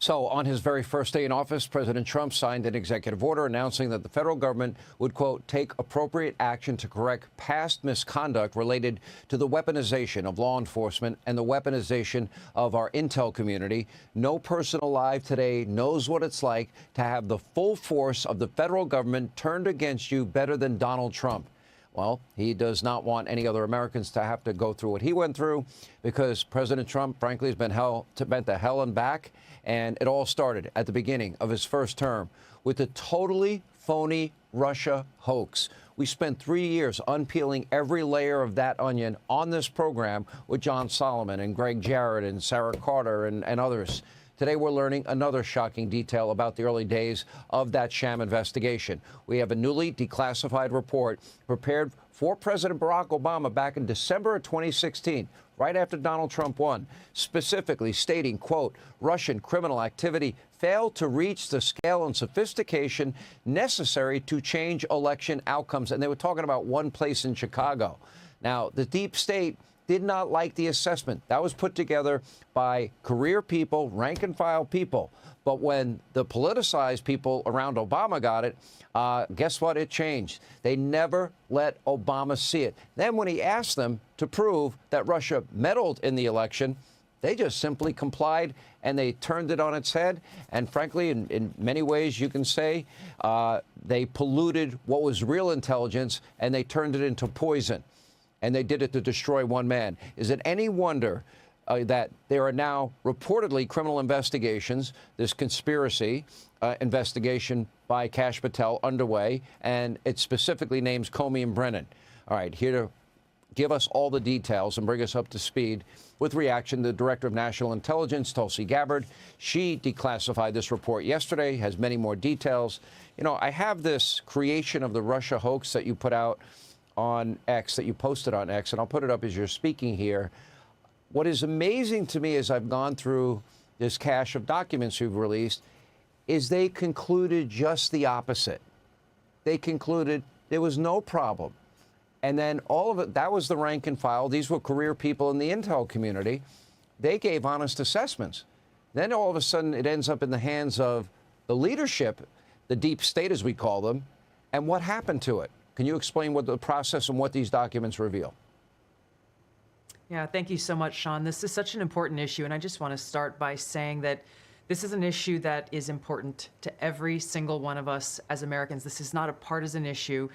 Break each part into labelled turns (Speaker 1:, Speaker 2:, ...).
Speaker 1: So on his very first day in office, President Trump signed an executive order announcing that the federal government would, quote, take appropriate action to correct past misconduct related to the weaponization of law enforcement and the weaponization of our intel community. No person alive today knows what it's like to have the full force of the federal government turned against you better than Donald Trump. Well, he does not want any other Americans to have to go through what he went through, because President Trump, frankly, has been to hell and back. And it all started at the beginning of his first term with the totally phony Russia hoax. We spent 3 years unpeeling every layer of that onion on this program with John Solomon and Greg Jarrett and Sarah Carter and others. Today, we're learning another shocking detail about the early days of that sham investigation. We have a newly declassified report prepared for President Barack Obama back in December of 2016, right after Donald Trump won, specifically stating, quote, Russian criminal activity failed to reach the scale and sophistication necessary to change election outcomes. And they were talking about one place in Chicago. Now, the deep state did not like the assessment. That was put together by career people, rank and file people. But when the politicized people around Obama got it, guess what? It changed. They never let Obama see it. Then when he asked them to prove that Russia meddled in the election, they just simply complied, and they turned it on its head. And frankly, in many ways, you can say they polluted what was real intelligence, and they turned it into poison. And they did it to destroy one man. Is it any wonder that there are now reportedly criminal investigations, this conspiracy investigation by Kash Patel underway, and it specifically names Comey and Brennan. All right, here to give us all the details and bring us up to speed with reaction, the Director of National Intelligence, Tulsi Gabbard. She declassified this report yesterday, has many more details. You know, I have this creation of the Russia hoax that you put out on X, that you posted on X, and I'll put it up as you're speaking here. What is amazing to me as I've gone through this cache of documents you've released is they concluded just the opposite. They concluded there was no problem. And then all of it, that was the rank and file. These were career people in the intel community. They gave honest assessments. Then all of a sudden it ends up in the hands of the leadership, the deep state as we call them, and what happened to it? Can you explain what the process and what these documents reveal?
Speaker 2: Yeah, thank you so much, Sean. This is such an important issue, and I just want to start by saying that this is an issue that is important to every single one of us as Americans. This is not a partisan issue.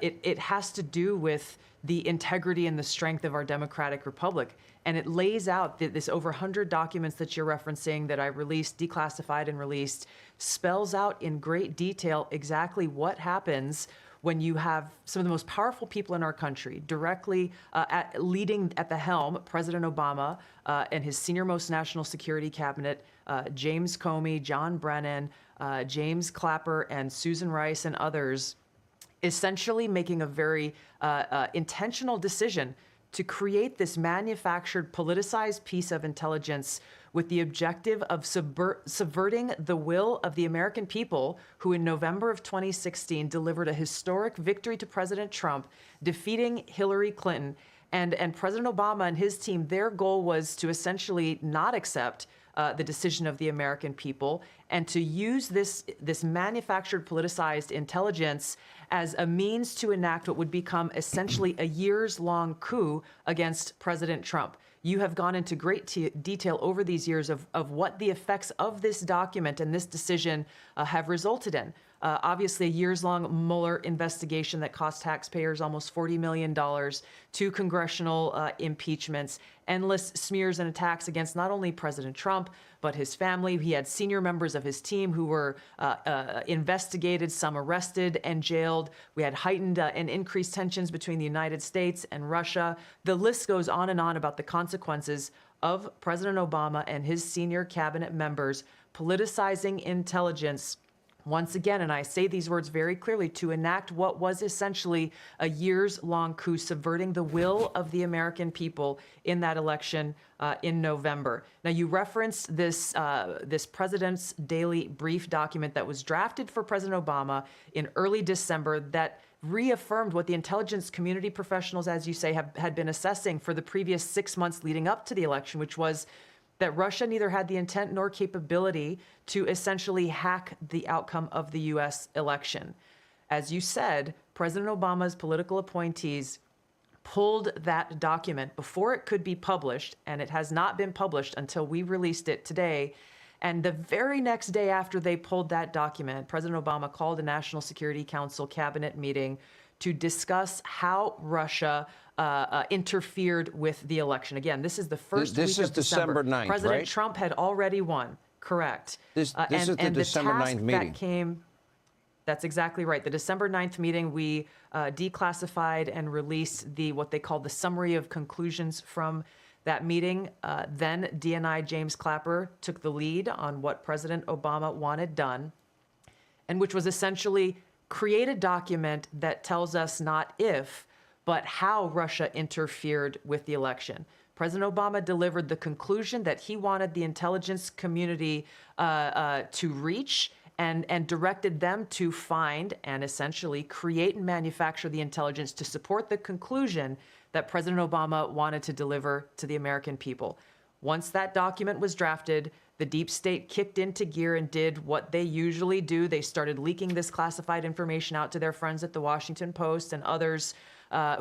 Speaker 2: It has to do with the integrity and the strength of our democratic republic. And it lays out this over 100 documents that you're referencing that I released, declassified and released, spells out in great detail exactly what happens when you have some of the most powerful people in our country directly leading at the helm, President Obama and his senior-most national security cabinet, James Comey, John Brennan, James Clapper, and Susan Rice, and others, essentially making a very intentional decision to create this manufactured, politicized piece of intelligence with the objective of subverting the will of the American people, who in November of 2016 delivered a historic victory to President Trump, defeating Hillary Clinton. And President Obama and his team, their goal was to essentially not accept the decision of the American people and to use this manufactured, politicized intelligence as a means to enact what would become essentially a years-long coup against President Trump. You have gone into great detail over these years of what the effects of this document and this decision have resulted in. Obviously, a years-long Mueller investigation that cost taxpayers almost $40 million, 2 congressional impeachments, endless smears and attacks against not only President Trump, but his family. He had senior members of his team who were investigated, some arrested and jailed. We had heightened and increased tensions between the United States and Russia. The list goes on and on about the consequences of President Obama and his senior cabinet members politicizing intelligence once again, and I say these words very clearly, to enact what was essentially a years-long coup, subverting the will of the American people in that election in November. Now, you referenced this President's Daily Brief document that was drafted for President Obama in early December that reaffirmed what the intelligence community professionals, as you say, had been assessing for the previous 6 months leading up to the election, which was that Russia neither had the intent nor capability to essentially hack the outcome of the U.S. election. As you said, President Obama's political appointees pulled that document before it could be published, and it has not been published until we released it today. And the very next day after they pulled that document, President Obama called a National Security Council cabinet meeting to discuss how Russia interfered with the election. Again, this is the first week of December.
Speaker 1: 9th,
Speaker 2: President
Speaker 1: right?
Speaker 2: Trump had already won. Correct.
Speaker 1: This is the December 9th meeting.
Speaker 2: That's exactly right. The December 9th meeting, we declassified and released what they called the summary of conclusions from that meeting. Then DNI James Clapper took the lead on what President Obama wanted done, and which was essentially create a document that tells us not if, but how Russia interfered with the election. President Obama delivered the conclusion that he wanted the intelligence community to reach, and directed them to find and essentially create and manufacture the intelligence to support the conclusion that President Obama wanted to deliver to the American people. Once that document was drafted, the deep state kicked into gear and did what they usually do. They started leaking this classified information out to their friends at the Washington Post and others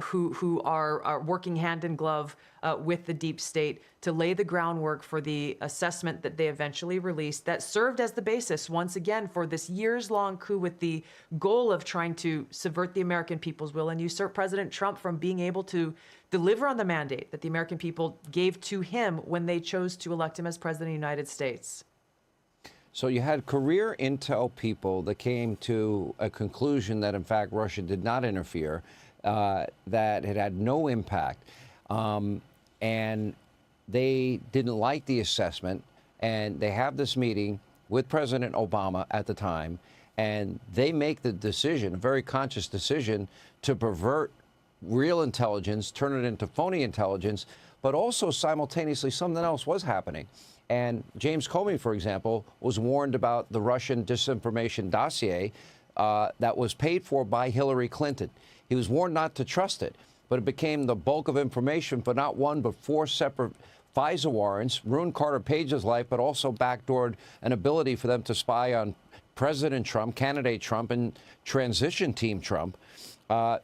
Speaker 2: who are working hand in glove with the deep state to lay the groundwork for the assessment that they eventually released that served as the basis, once again, for this years-long coup with the goal of trying to subvert the American people's will and usurp President Trump from being able to deliver on the mandate that the American people gave to him when they chose to elect him as president of the United States.
Speaker 1: So you had career intel people that came to a conclusion that, in fact, Russia did not interfere, that it had no impact, and they didn't like the assessment, and they have this meeting with President Obama at the time, and they make the decision, a very conscious decision, to pervert real intelligence, turn it into phony intelligence, but also simultaneously something else was happening. And James Comey, for example, was warned about the Russian disinformation dossier that was paid for by Hillary Clinton. He was warned not to trust it, but it became the bulk of information for not one but four separate FISA warrants, ruined Carter Page's life, but also backdoored an ability for them to spy on President Trump, candidate Trump, and transition team Trump.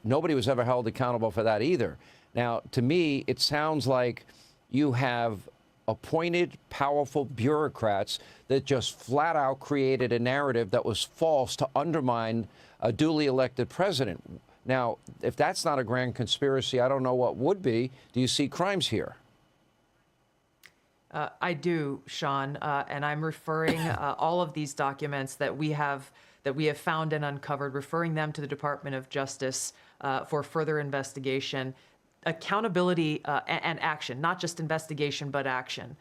Speaker 1: Nobody was ever held accountable for that either. Now, to me, it sounds like you have appointed powerful bureaucrats that just flat out created a narrative that was false to undermine a duly elected president. Now, if that's not a grand conspiracy, I don't know what would be. Do you see crimes here?
Speaker 2: I do, Sean, and I'm referring all of these documents that we have found and uncovered, referring them to the Department of Justice for further investigation. Accountability and action, not just investigation, but action.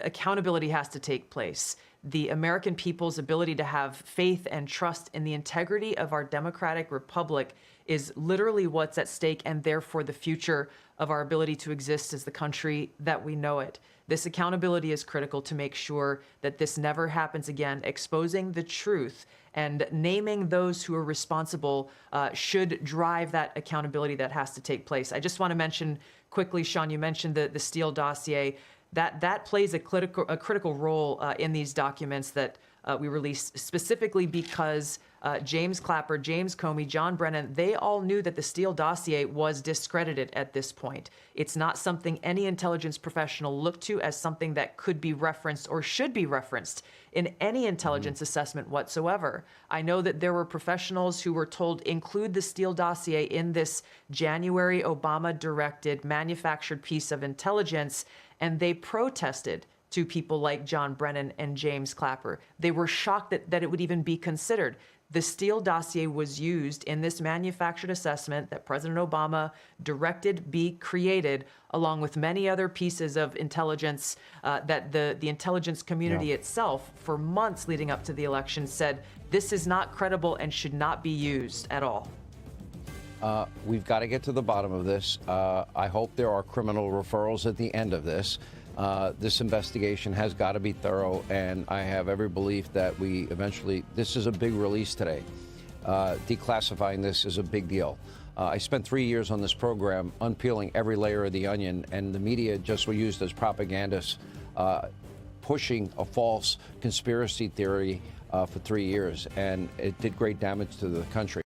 Speaker 2: Accountability has to take place. The American people's ability to have faith and trust in the integrity of our democratic republic is literally what's at stake, and therefore the future of our ability to exist as the country that we know it. This accountability is critical to make sure that this never happens again. Exposing the truth and naming those who are responsible should drive that accountability that has to take place. I just want to mention quickly, Sean, you mentioned the Steele dossier. That plays a critical role in these documents that we released, specifically because James Clapper, James Comey, John Brennan, they all knew that the Steele dossier was discredited at this point. It's not something any intelligence professional looked to as something that could be referenced or should be referenced in any intelligence assessment whatsoever. I know that there were professionals who were told include the Steele dossier in this January Obama-directed manufactured piece of intelligence, and they protested to people like John Brennan and James Clapper. They were shocked that it would even be considered. The Steele dossier was used in this manufactured assessment that President Obama directed be created, along with many other pieces of intelligence that the intelligence community itself, for months leading up to the election, said this is not credible and should not be used at all.
Speaker 1: We've got to get to the bottom of this. I hope there are criminal referrals at the end of this. This investigation has got to be thorough, and I have every belief that we eventually, this is a big release today. Declassifying this is a big deal. I spent 3 years on this program unpeeling every layer of the onion, and the media just were used as propagandists pushing a false conspiracy theory for 3 years, and it did great damage to the country.